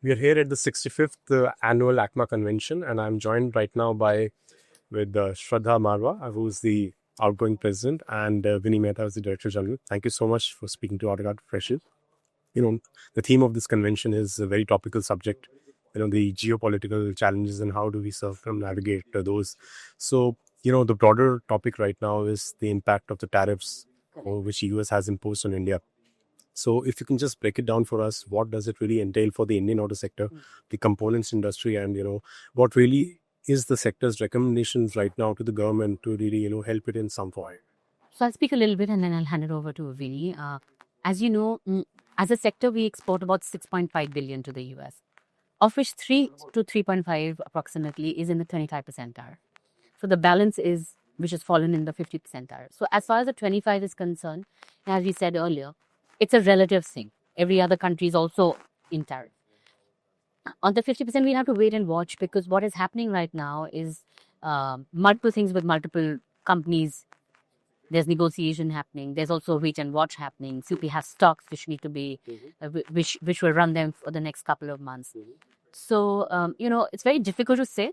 We are here at the 65th annual ACMA convention, and I'm joined right now with Shradha Marwah, who's the outgoing president, and Vinnie Mehta, who's the director general. Thank you so much for speaking to Automotive Freshers. The theme of this convention is a very topical subject. The geopolitical challenges and how do we circumnavigate those. So, the broader topic right now is the impact of the tariffs which US has imposed on India. So if you can just break it down for us, what does it really entail for the Indian auto sector, the components industry, and what really is the sector's recommendations right now to the government to really help it in some way? So I'll speak a little bit and then I'll hand it over to Vinny. As you know, as a sector, we export about 6.5 billion to the US, of which 3 to 3.5 approximately is in the 25% tariff. So the balance is, which has fallen in the 50% tariff. So as far as the 25 is concerned, as we said earlier, it's a relative thing. Every other country is also in tariff. On the 50%, we'll have to wait and watch, because what is happening right now is multiple things with multiple companies. There's negotiation happening. There's also wait and watch happening. CUP has stocks which need to be, which will run them for the next couple of months. So, it's very difficult to say,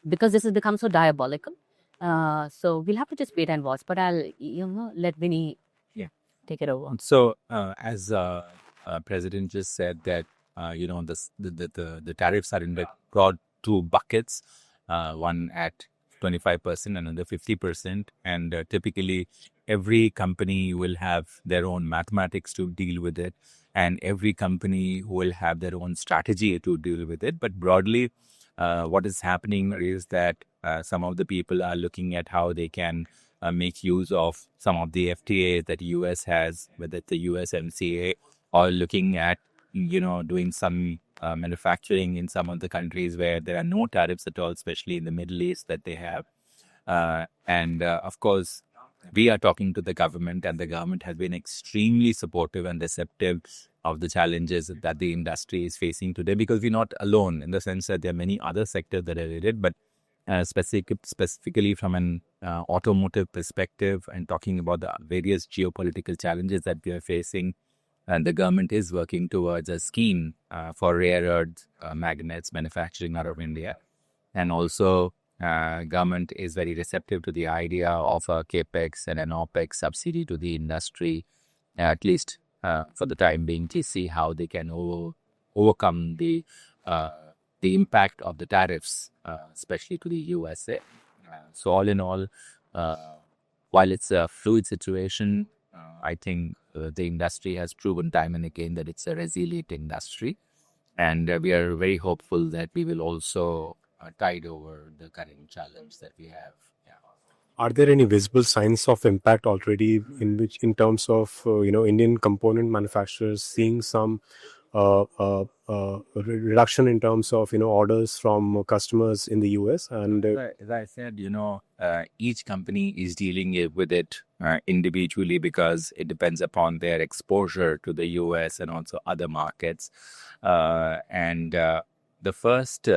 because this has become so diabolical. So we'll have to just wait and watch. But I'll, let Vinny take it over. So, as President just said that, the tariffs are in the broad two buckets, one at 25% and another 50%. And typically, every company will have their own mathematics to deal with it. And every company will have their own strategy to deal with it. But broadly, what is happening is that some of the people are looking at how they can make use of some of the FTAs that US has, whether it's the USMCA, or looking at, doing some manufacturing in some of the countries where there are no tariffs at all, especially in the Middle East that they have. And of course, we are talking to the government, and the government has been extremely supportive and receptive of the challenges that the industry is facing today, because we're not alone, in the sense that there are many other sectors that are related, but specifically from an automotive perspective, and talking about the various geopolitical challenges that we are facing. And the government is working towards a scheme for rare earth magnets manufacturing out of India. And also, government is very receptive to the idea of a capex and an opex subsidy to the industry, at least for the time being, to see how they can overcome the impact of the tariffs, especially to the USA. So all in all, while it's a fluid situation, I think the industry has proven time and again that it's a resilient industry. And we are very hopeful that we will also tide over the current challenge that we have. Are there any visible signs of impact already in terms of Indian component manufacturers seeing some reduction in terms of orders from customers in the US? And as I said, each company is dealing with it individually, because it depends upon their exposure to the US and also other markets. And the first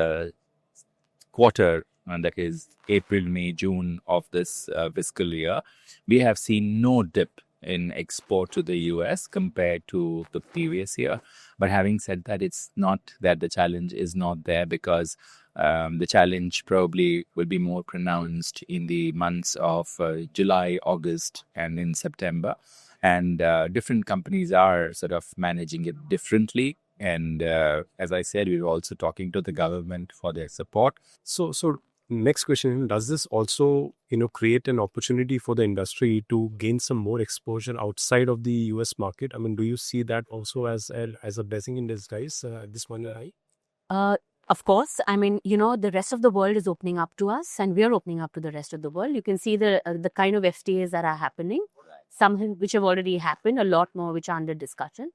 quarter, and that is April, May, June of this fiscal year, we have seen no dip in export to the US compared to the previous year. But having said that, it's not that the challenge is not there, because the challenge probably will be more pronounced in the months of July, August, and in September. And different companies are sort of managing it differently. And as I said, we were also talking to the government for their support. So next question, does this also create an opportunity for the industry to gain some more exposure outside of the US market? I mean, do you see that also as a blessing in disguise at this point in time? Of course. I mean, the rest of the world is opening up to us, and we're opening up to the rest of the world. You can see the kind of FTAs that are happening, some which have already happened, a lot more which are under discussion.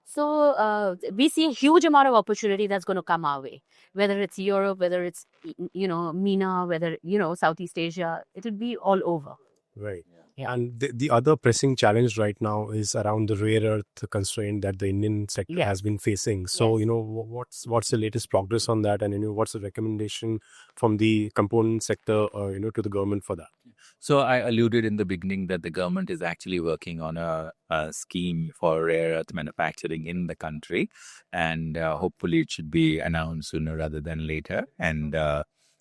So we see a huge amount of opportunity that's going to come our way, whether it's Europe, whether it's, MENA, whether, Southeast Asia, it will be all over. Right. Yeah. And the other pressing challenge right now is around the rare earth constraint that the Indian sector has been facing. So, what's the latest progress on that? And, what's the recommendation from the component sector, to the government for that? So I alluded in the beginning that the government is actually working on a scheme for rare earth manufacturing in the country, and hopefully it should be announced sooner rather than later. And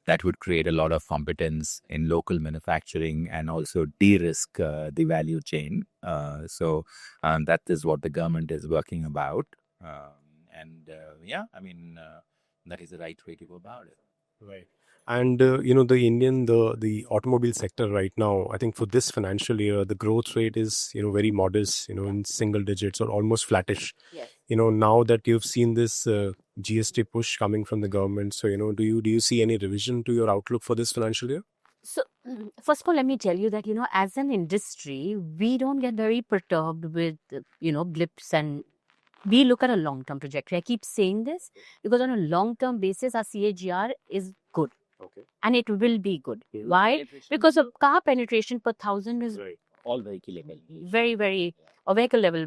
that would create a lot of competence in local manufacturing and also de-risk the value chain. So that is what the government is working about. That is the right way to go about it. Right. And the automobile sector right now, I think for this financial year, the growth rate is very modest, in single digits or almost flattish. Yes. Now that you've seen this GST push coming from the government, so do you see any revision to your outlook for this financial year? So, first of all, let me tell you that, as an industry, we don't get very perturbed with, blips, and we look at a long-term trajectory. I keep saying this because on a long-term basis, our CAGR is good. Okay. And it will be good. Why? Because of car penetration per thousand is all vehicle level. Very, very, or vehicle level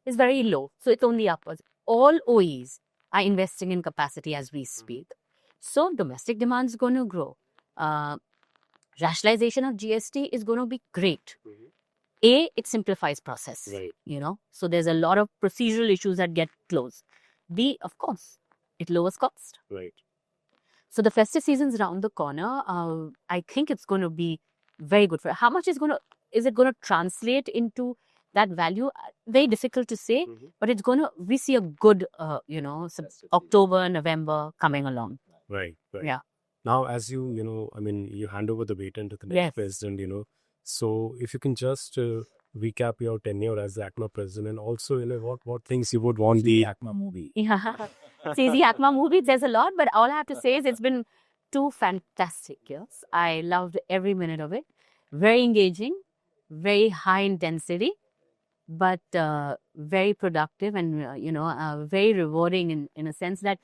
is very low. So it's only upwards. All OEs are investing in capacity as we speak. So domestic demand is going to grow. Rationalization of GST is going to be great. A, it simplifies process. Right. So there's a lot of procedural issues that get closed. B, of course, it lowers cost. Right. So the festive season's around the corner. I think it's going to be very good for how much is it going to translate into that value? Very difficult to say, but it's going to. We see a good, October, November coming along. Right. Yeah. Now, as you hand over the baton to the next president, so if you can just recap your tenure as the ACMA president, and also, what things you would want the ACMA movie. Yeah. See, the ACMA movie, there's a lot, but all I have to say is it's been 2 fantastic years. I loved every minute of it. Very engaging, very high intensity, but very productive and, very rewarding in a sense that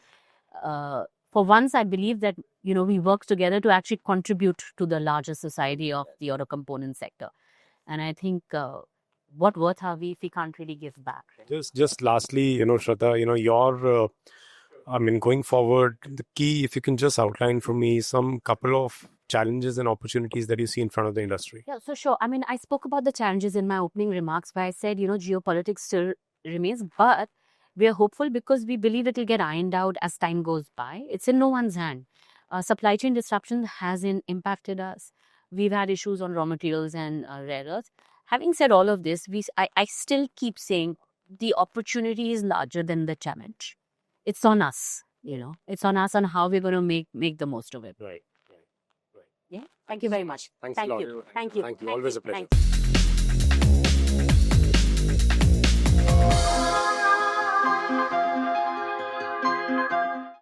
for once, I believe that, we work together to actually contribute to the larger society of the auto component sector. And I think what worth are we if we can't really give back? Right? Just lastly, Shradha, your going forward, the key, if you can just outline for me some couple of challenges and opportunities that you see in front of the industry. Yeah, so sure. I spoke about the challenges in my opening remarks where I said, geopolitics still remains, but we are hopeful because we believe it will get ironed out as time goes by. It's in no one's hand. Supply chain disruption hasn't impacted us. We've had issues on raw materials and rare earths. Having said all of this, I still keep saying the opportunity is larger than the challenge. It's on us, It's on us on how we're going to make the most of it. Right. Yeah. Thank you very much. Thanks a lot. Thank you. Always a pleasure. Thank you.